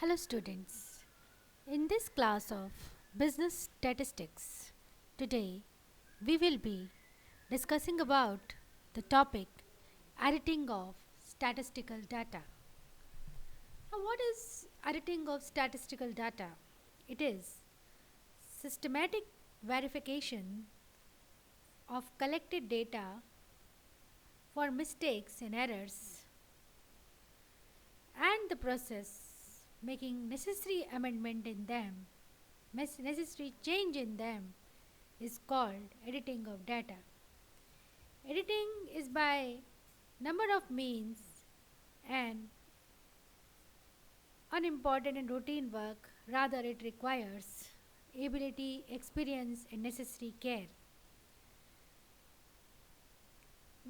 Hello students. In this class of business statistics, today we will be discussing about the topic editing of statistical data. Now what is editing of statistical data? It is systematic verification of collected data for mistakes and errors and the process making necessary amendment in them, necessary change in them is called editing of data. Editing is by number of means and unimportant and routine work, rather it requires ability, experience and necessary care.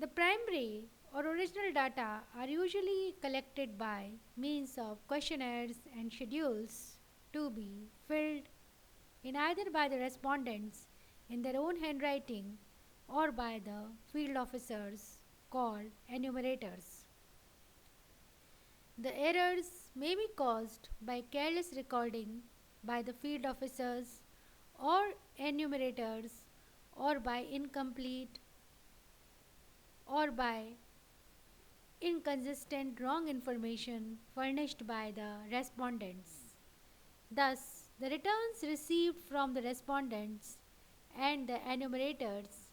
The primary or original data are usually collected by means of questionnaires and schedules to be filled in either by the respondents in their own handwriting or by the field officers called enumerators. The errors may be caused by careless recording by the field officers or enumerators or by incomplete or by inconsistent wrong information furnished by the respondents. Thus, the returns received from the respondents and the enumerators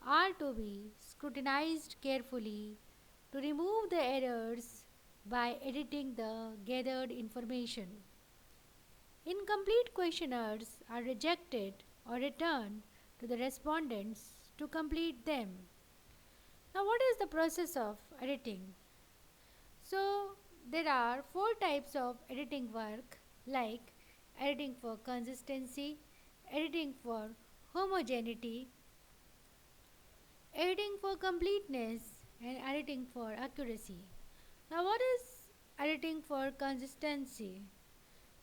are to be scrutinized carefully to remove the errors by editing the gathered information. Incomplete questionnaires are rejected or returned to the respondents to complete them. Now, what is the process of editing? So, there are four types of editing work like editing for consistency, editing for homogeneity, editing for completeness, and editing for accuracy. Now, what is editing for consistency?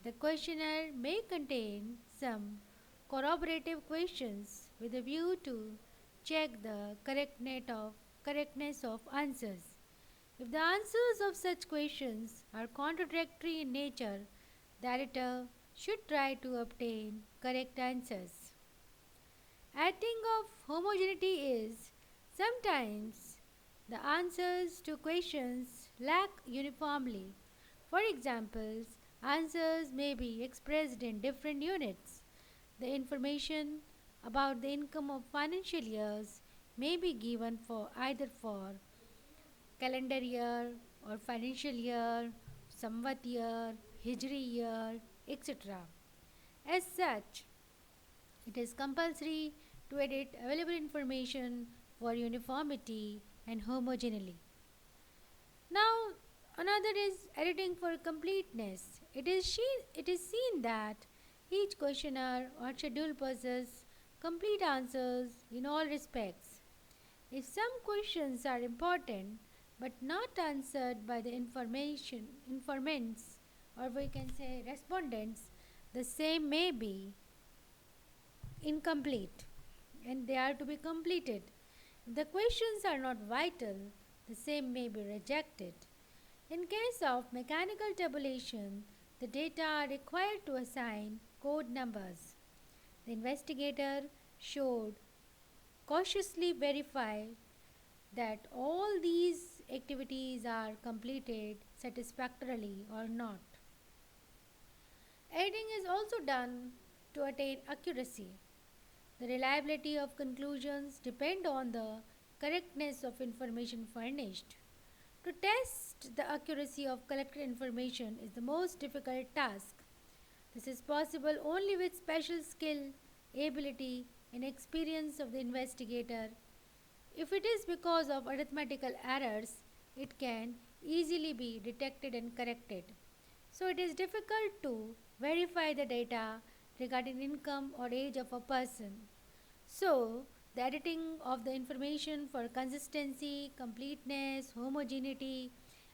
The questionnaire may contain some corroborative questions with a view to check the correctness of answers. If the answers of such questions are contradictory in nature, the editor should try to obtain correct answers. Editing of homogeneity is sometimes the answers to questions lack uniformly. For example, answers may be expressed in different units. The information about the income of financial years may be given for either for calendar year or financial year, Samvat year, Hijri year, etc. As such, it is compulsory to edit available information for uniformity and homogeneity. Now, another is editing for completeness. It is seen that each questionnaire or schedule possesses complete answers in all respects. If some questions are important but not answered by the informants, or we can say respondents, the same may be incomplete and they are to be completed. If the questions are not vital, the same may be rejected. In case of mechanical tabulation, the data are required to assign code numbers. The investigator should cautiously verify that all these activities are completed satisfactorily or not. Editing is also done to attain accuracy. The reliability of conclusions depend on the correctness of information furnished. To test the accuracy of collected information is the most difficult task. This is possible only with special skill, ability, and experience of the investigator. If it is because of arithmetical errors, it can easily be detected and corrected. So it is difficult to verify the data regarding income or age of a person. So, the editing of the information for consistency, completeness, homogeneity,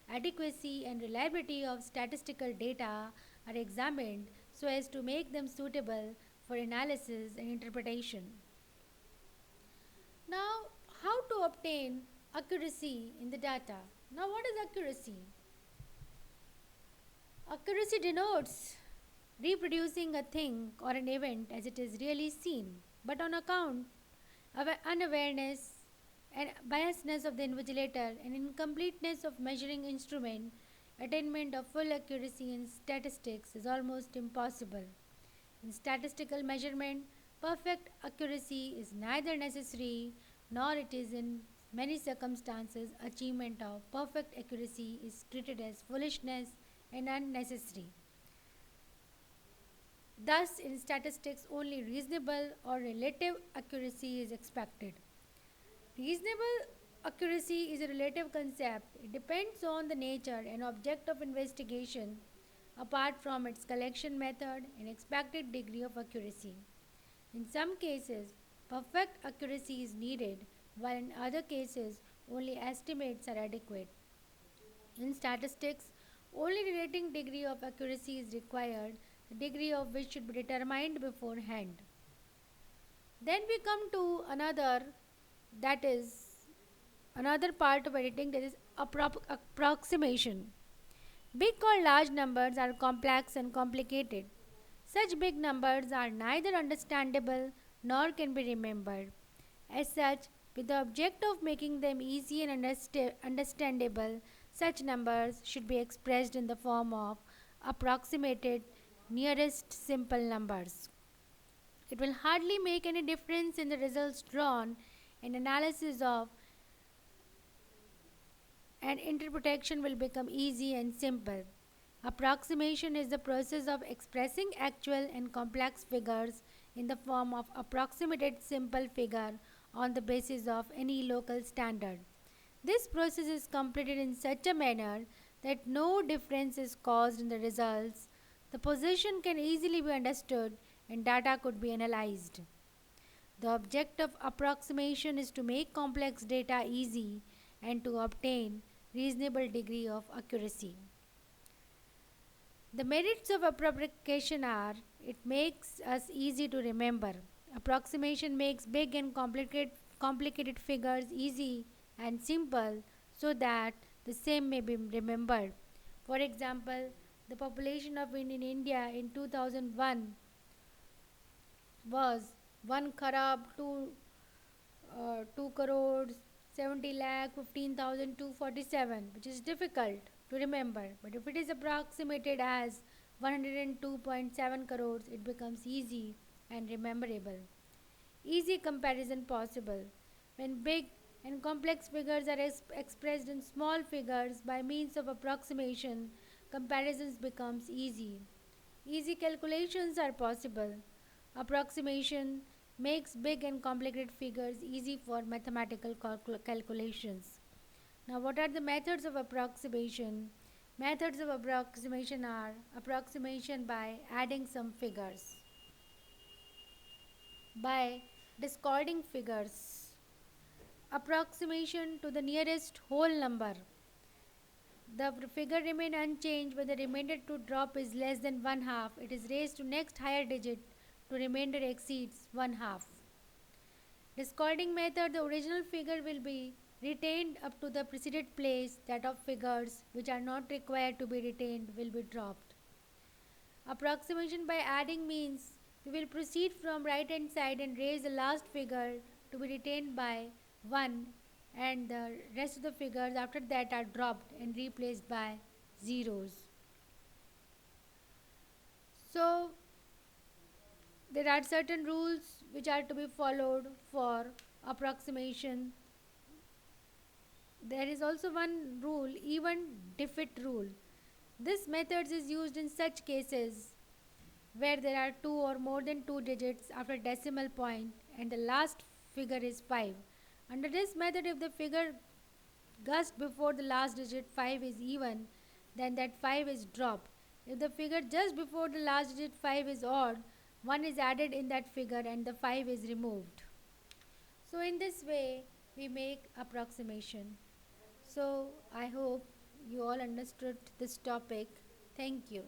adequacy, and reliability of statistical data are examined so as to make them suitable for analysis and interpretation. Now, how to obtain accuracy in the data? Now, what is accuracy? Accuracy denotes reproducing a thing or an event as it is really seen, but on account of unawareness and biasness of the invigilator and incompleteness of measuring instrument, attainment of full accuracy in statistics is almost impossible. In statistical measurement, perfect accuracy is neither necessary nor it is in many circumstances achievement of perfect accuracy is treated as foolishness and unnecessary. Thus, in statistics, only reasonable or relative accuracy is expected. Reasonable accuracy is a relative concept. It depends on the nature and object of investigation, apart from its collection method and expected degree of accuracy. In some cases, perfect accuracy is needed, while in other cases, only estimates are adequate. In statistics, only relating degree of accuracy is required, the degree of which should be determined beforehand. Then we come to that is another part of editing, that is approximation. Big or large numbers are complex and complicated. Such big numbers are neither understandable nor can be remembered. As such, with the object of making them easy and understandable, such numbers should be expressed in the form of approximated nearest simple numbers. It will hardly make any difference in the results drawn and analysis of and interpretation will become easy and simple. Approximation is the process of expressing actual and complex figures in the form of approximated simple figure on the basis of any local standard. This process is completed in such a manner that no difference is caused in the results. The position can easily be understood and data could be analyzed. The object of approximation is to make complex data easy and to obtain reasonable degree of accuracy. The merits of approximation are it makes us easy to remember. Approximation makes big and complicated figures easy and simple so that the same may be remembered. For example, the population of India in 2001 was 1 kharab 2 crores 70 lakh 15,247, which is difficult to remember, but if it is approximated as 102.7 crores, it becomes easy and rememberable. Easy comparison possible. When big and complex figures are expressed in small figures by means of approximation, comparisons becomes easy. Easy calculations are possible. Approximation makes big and complicated figures easy for mathematical calculations. Now, what are the methods of approximation? Methods of approximation are approximation by adding some figures, by discarding figures, approximation to the nearest whole number. The figure remain unchanged when the remainder to drop is less than one half. It is raised to next higher digit to remainder exceeds one half. Discarding method, the original figure will be retained up to the preceded place. That of figures which are not required to be retained will be dropped. Approximation by adding means we will proceed from right hand side and raise the last figure to be retained by 1, and the rest of the figures after that are dropped and replaced by zeros. So there are certain rules which are to be followed for approximation. There is also one rule, even Diffit rule. This method is used in such cases where there are two or more than two digits after decimal point and the last figure is 5. Under this method, if the figure just before the last digit 5 is even, then that 5 is dropped. If the figure just before the last digit 5 is odd, 1 is added in that figure and the 5 is removed. So in this way we make approximation. So I hope you all understood this topic. Thank you.